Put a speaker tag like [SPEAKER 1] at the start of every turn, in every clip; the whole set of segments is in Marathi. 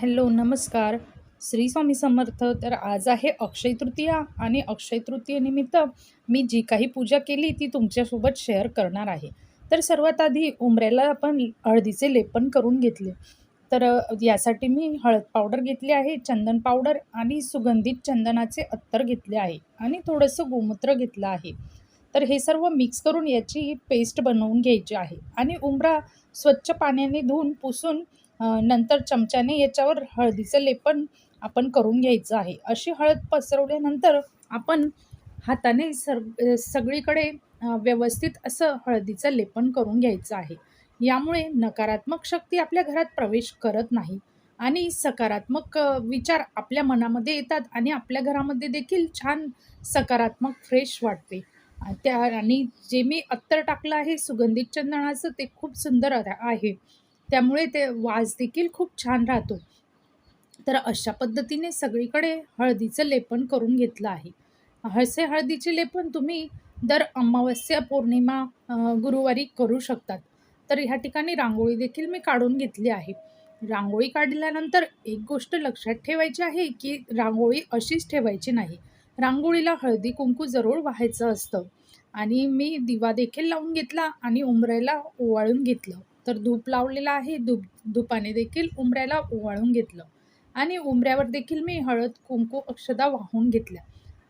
[SPEAKER 1] हॅलो, नमस्कार. श्री स्वामी समर्थ. तर आज आहे अक्षय तृतीया आणि अक्षय तृतीयेनिमित्त मी जी काही पूजा केली ती तुमच्यासोबत शेअर करणार आहे. तर सर्वात आधी उंबऱ्याला आपण हळदीचे लेपन करून घेतले. तर यासाठी मी हळद पावडर घेतली आहे, चंदन पावडर आणि सुगंधित चंदनाचे अत्तर घेतले आहे आणि थोडंसं गोमूत्र घेतलं आहे. तर हे सर्व मिक्स करून याची पेस्ट बनवून घ्यायची आहे आणि उंबरा स्वच्छ पाण्याने धुवून पुसून नंतर चमच्याने याच्यावर हळदीचं लेपन आपण करून घ्यायचं आहे. अशी हळद पसरवल्यानंतर आपण हाताने सगळीकडे व्यवस्थित असं हळदीचं लेपन करून घ्यायचं आहे. यामुळे नकारात्मक शक्ती आपल्या घरात प्रवेश करत नाही आणि सकारात्मक विचार आपल्या मनामध्ये येतात आणि आपल्या घरामध्ये देखील छान सकारात्मक फ्रेश वाटते. आणि जे मी अत्तर टाकलं आहे सुगंधित चंदनाचं ते खूप सुंदर आहे. त्यामुळे ते वास देखील खूप छान राहतो. तर अशा पद्धतीने सगळीकडे हळदीचं लेपन करून घेतलं आहे. असे हळदीचे लेपन तुम्ही दर अमावस्या, पौर्णिमा, गुरुवारी करू शकतात. तर ह्या ठिकाणी रांगोळी देखील मी काढून घेतली आहे. रांगोळी काढल्यानंतर एक गोष्ट लक्षात ठेवायची आहे, की रांगोळी अशीच ठेवायची नाही. रांगोळीला हळदी-कुंकू जरूर वाहायचं असतं आणि मी दिवा देखील लावून घेतला आणि उंबऱ्याला ओवाळून घेतलं. तर धूप लावलेला आहे. धुपाने देखील उंबऱ्याला ओवाळून घेतलं आणि उंबऱ्यावर देखील मी हळद, कुंकू, अक्षदा वाहून घेतल्या.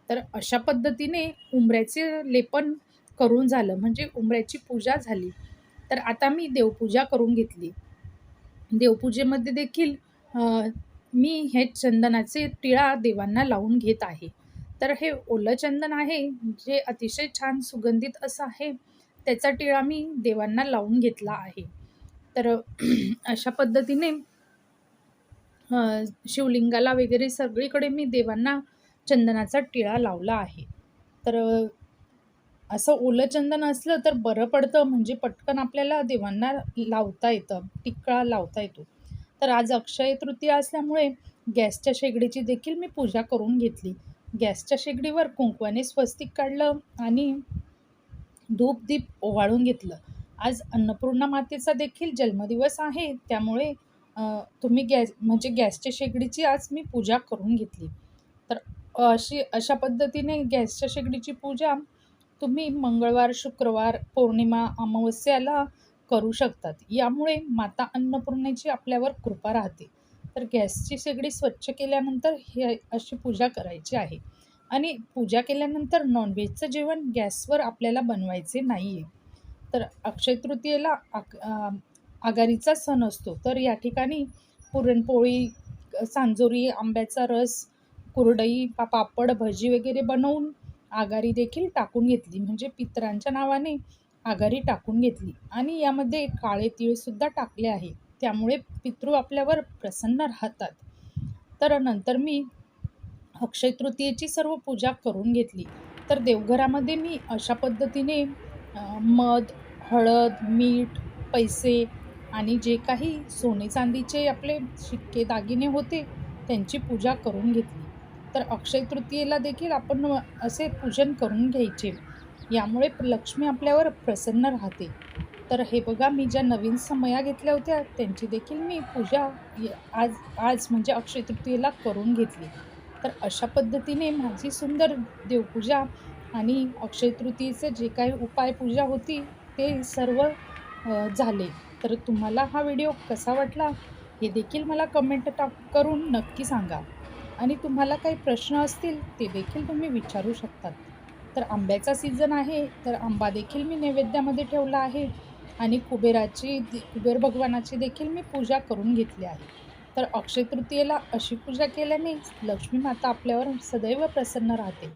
[SPEAKER 1] तर अशा पद्धतीने उंबऱ्याचे लेपन करून झालं म्हणजे उंबऱ्याची पूजा झाली. तर आता मी देवपूजा करून घेतली. देवपूजेमध्ये देखील मी हे चंदनाचे टिळा देवांना लावून घेत आहे. तर हे ओलं चंदन आहे, जे अतिशय छान सुगंधित असं आहे. त्याचा टिळा मी देवांना लावून घेतला आहे. तर अशा पद्धतीने शिवलिंगाला वगैरे सगळीकडे मी देवांना चंदनाचा टिळा लावला आहे. तर असं ओलं चंदन असलं तर बरं पडतं, म्हणजे पटकन आपल्याला देवांना लावता येतं, टिळा लावता येतो. तर आज अक्षय तृतीया असल्यामुळे गॅसच्या शेगडीची देखील मी पूजा करून घेतली. गॅसच्या शेगडीवर कुंकवाने स्वस्तिक काढलं आणि धूप-दीप ओवाळून घेतलं. आज अन्नपूर्णा मातेचा देखील जन्मदिवस आहे, त्यामुळे तुम्ही गॅसच्या शेगडीची आज मी पूजा करून घेतली. तर अशा पद्धतीने गॅसच्या शेगडीची पूजा तुम्ही मंगळवार, शुक्रवार, पौर्णिमा, अमावस्याला करू शकतात. यामुळे माता अन्नपूर्णेची आपल्यावर कृपा राहते. तर गॅसची शेगडी स्वच्छ केल्यानंतर हे अशी पूजा करायची आहे आणि पूजा केल्यानंतर नॉनव्हेजचं जेवण गॅसवर आपल्याला बनवायचे नाही आहे. तर अक्षय तृतीयेला आगारीचा सण असतो. तर या ठिकाणी पुरणपोळी, सांजोरी, आंब्याचा रस, कुरडई, पापड, भजी वगैरे बनवून आगारी देखील टाकून घेतली. म्हणजे पितरांच्या नावाने आगारी टाकून घेतली आणि यामध्ये काळे तीळसुद्धा टाकले आहे. त्यामुळे पितृ आपल्यावर प्रसन्न राहतात. तर नंतर मी अक्षय तृतीयेची सर्व पूजा करून घेतली. तर देवघरामध्ये मी अशा पद्धतीने मध, हळद, मीठ, पैसे आणि जे काही सोने चांदीचे आपले शिक्के दागिने होते त्यांची पूजा करून घेतली. तर अक्षय तृतीयेला देखील आपण असे पूजन करून घ्यायचे. यामुळे लक्ष्मी आपल्यावर प्रसन्न राहते. तर हे बघा, मी ज्या नवीन समया घेतल्या होत्या त्यांची देखील मी पूजा आज आज म्हणजे अक्षय तृतीयेला करून घेतली. तर अशा पद्धतीने माझी सुंदर देवपूजा आणि अक्षय तृतीयेचे जे काही उपाय पूजा होती ते सर्व झाले. तर तुम्हाला हा व्हिडिओ कसा वाटला हे देखील मला कमेंट करून नक्की सांगा आणि तुम्हाला काही प्रश्न असतील ते देखील तुम्ही विचारू शकतात. तर आंब्याचा सीझन आहे, तर आंबा देखील मी नैवेद्यामध्ये ठेवला आहे आणि कुबेर भगवानाची देखील मी पूजा करून घेतली आहे. तर अक्षय तृतीयेला अशी पूजा केल्याने लक्ष्मी माता आपल्यावर सदैव प्रसन्न राहते.